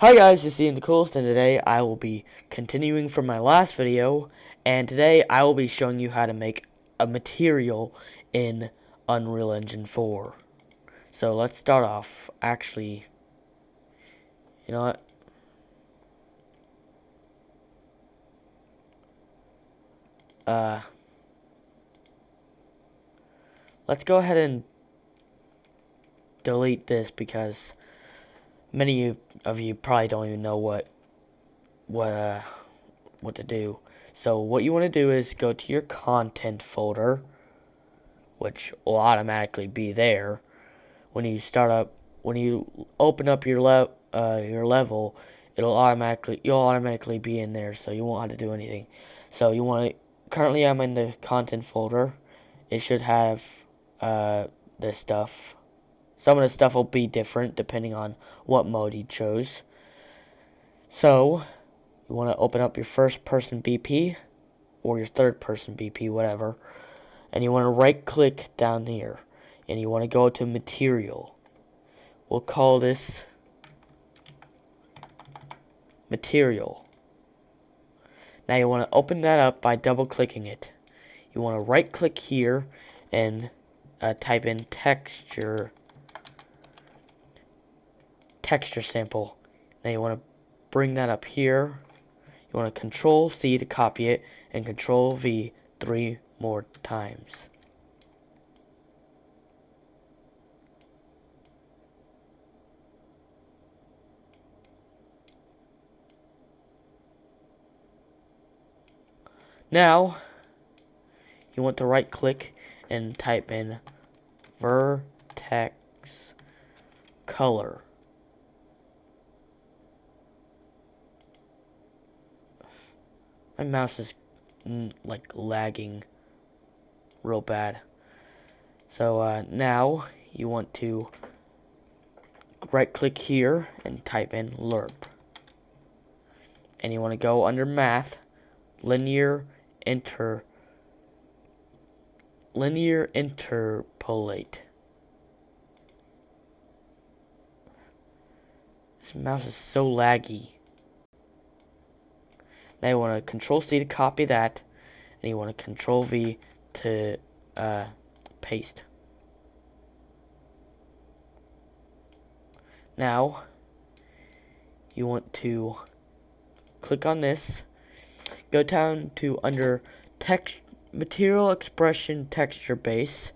Hi guys, it's Ian the Coolest, and today I will be continuing from my last video, and today I will be showing you how to make a material in Unreal Engine 4. So let's start off. Actually, you know what? Let's go ahead and delete this because many of you probably don't even know what to do. So what you want to do is go to your content folder, which will automatically be there. When you open up your level, you'll automatically be in there, so you won't have to do anything. So you want to. Currently, I'm in the content folder. It should have this stuff. Some of the stuff will be different depending on what mode you chose. So you want to open up your first person BP or your third person BP, whatever, and you want to right click down here, and you want to go to material. We'll call this material. Now you want to open that up by double clicking it. You want to right click here and type in texture sample. Now you want to bring that up here. You want to Control C to copy it and Control V 3 more times. Now, you want to right click and type in vertex color. My mouse is like lagging real bad. So now you want to right click here and type in lerp. And you want to go under math, linear interpolate. This mouse is so laggy. Now you want to Control C to copy that, and you want to Control V to paste. Now you want to click on this, go down to under text material expression texture base,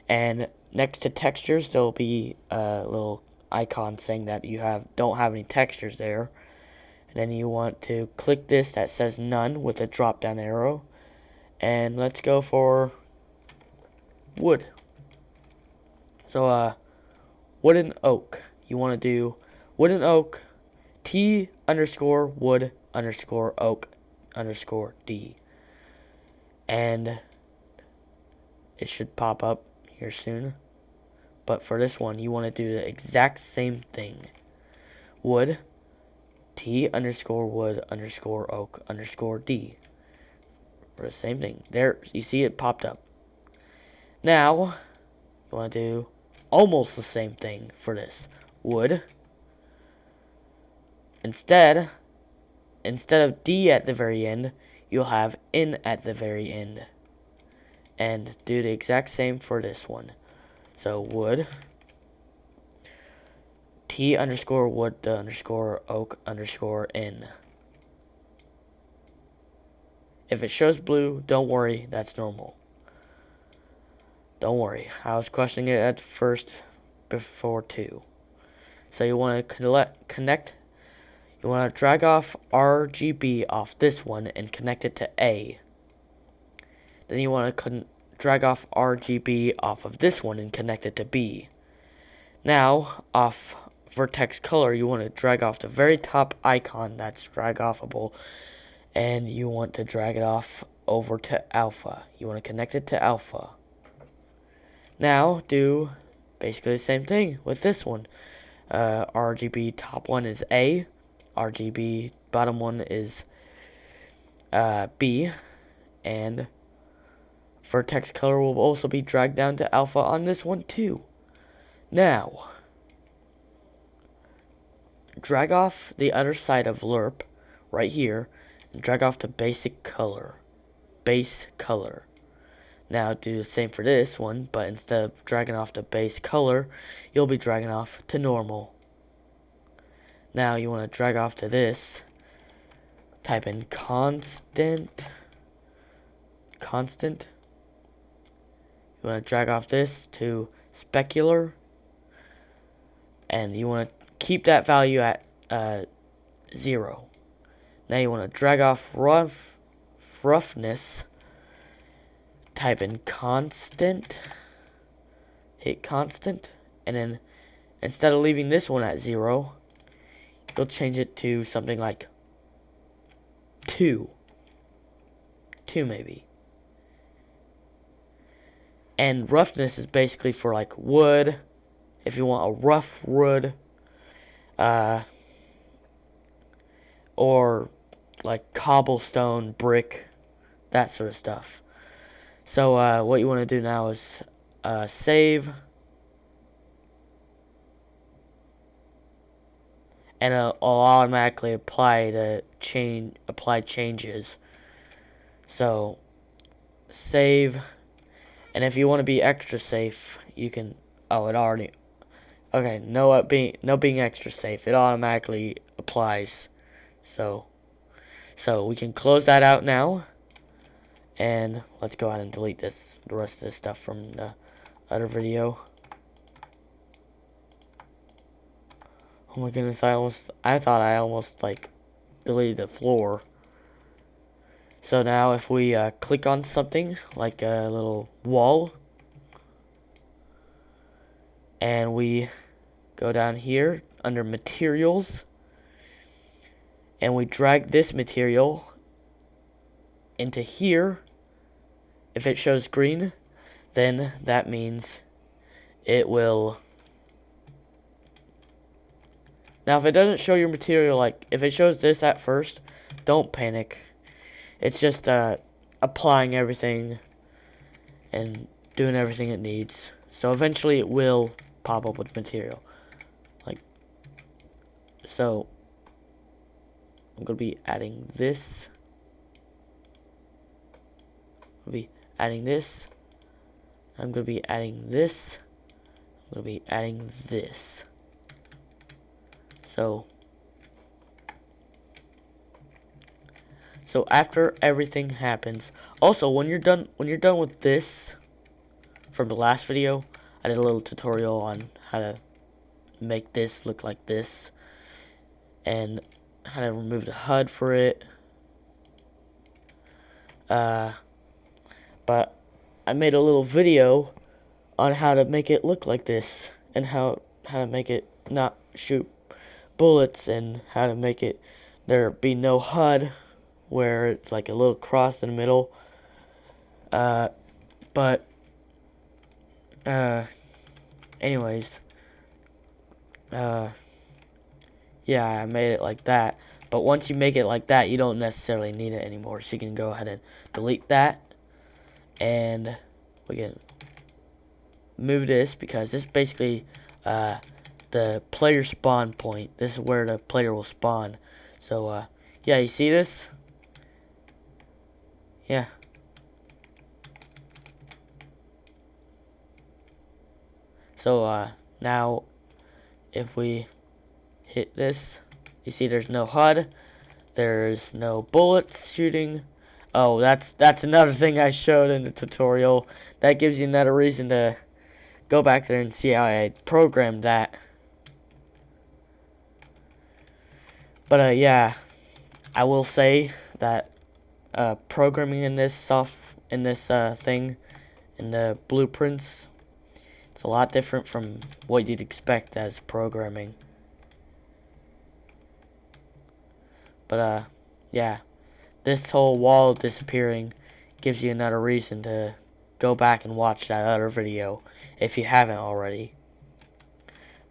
and next to textures there will be a little icon saying that you don't have any textures there. And then you want to click this that says none with a drop down arrow, and let's go for wood. So wooden oak. You want to do wooden oak T underscore wood underscore oak underscore D, and it should pop up here soon. But for this one, you want to do the exact same thing. Wood T underscore wood underscore oak underscore D. For the same thing. There, you see it popped up. Now, you want to do almost the same thing for this. Wood. Instead of D at the very end, you'll have N at the very end. And do the exact same for this one. So wood T underscore wood underscore oak underscore N. If it shows blue, don't worry, that's normal. Don't worry, I was questioning it at first before too. So you want to connect. You want to drag off RGB off this one and connect it to A. Then you want to drag off RGB off of this one and connect it to B. Now, off vertex color, you want to drag off the very top icon that's drag offable, and you want to drag it off over to alpha. You want to connect it to alpha. Now, do basically the same thing with this one. RGB top one is A. RGB bottom one is B, and vertex color will also be dragged down to alpha on this one too. Now, drag off the other side of lerp right here and drag off to basic color. Base color. Now do the same for this one, but instead of dragging off to base color, you'll be dragging off to normal. Now you want to drag off to this. Type in constant. You want to drag off this to specular. And you want to keep that value at 0. Now you want to drag off roughness. Type in constant. Hit constant. And then instead of leaving this one at 0, you'll change it to something like 2. 2 maybe. And roughness is basically for like wood. If you want a rough wood, or like cobblestone, brick, that sort of stuff. So what you want to do now is save, and it'll automatically apply changes. So save, and if you want to be extra safe, you can. Oh, it already. Okay, no being extra safe. It automatically applies. So we can close that out now. And let's go ahead and delete the rest of this stuff from the other video. Oh my goodness, I thought I almost like deleted the floor. So now if we click on something like a little wall, and we go down here under materials, and we drag this material into here, if it shows green, then that means it will. Now if it doesn't show your material, like if it shows this at first, don't panic. It's just applying everything and doing everything it needs. So eventually it will pop up with material. Like so I'm gonna be adding this. I'm gonna be adding this. I'm gonna be adding this. I'm gonna be adding this. So after everything happens, also when you're done with this from the last video, I did a little tutorial on how to make this look like this and how to remove the HUD for it. But I made a little video on how to make it look like this and how to make it not shoot bullets and how to make it there be no HUD where it's like a little cross in the middle. Anyways, yeah, I made it like that. But once you make it like that, you don't necessarily need it anymore. So you can go ahead and delete that. And we can move this because this is basically the player spawn point. This is where the player will spawn. So, yeah, you see this? Yeah. So, now, if we hit this, you see there's no HUD. There's no bullets shooting. Oh, that's another thing I showed in the tutorial. That gives you another reason to go back there and see how I programmed that. But, yeah, I will say that programming in this thing, in the blueprints, it's a lot different from what you'd expect as programming. But, yeah, this whole wall disappearing gives you another reason to go back and watch that other video if you haven't already.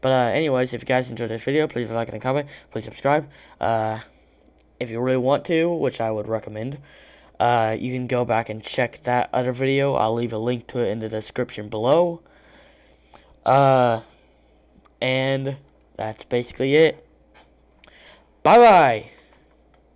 But, anyways, if you guys enjoyed this video, please like and comment. Please subscribe. If you really want to, which I would recommend, you can go back and check that other video. I'll leave a link to it in the description below. And that's basically it. Bye bye.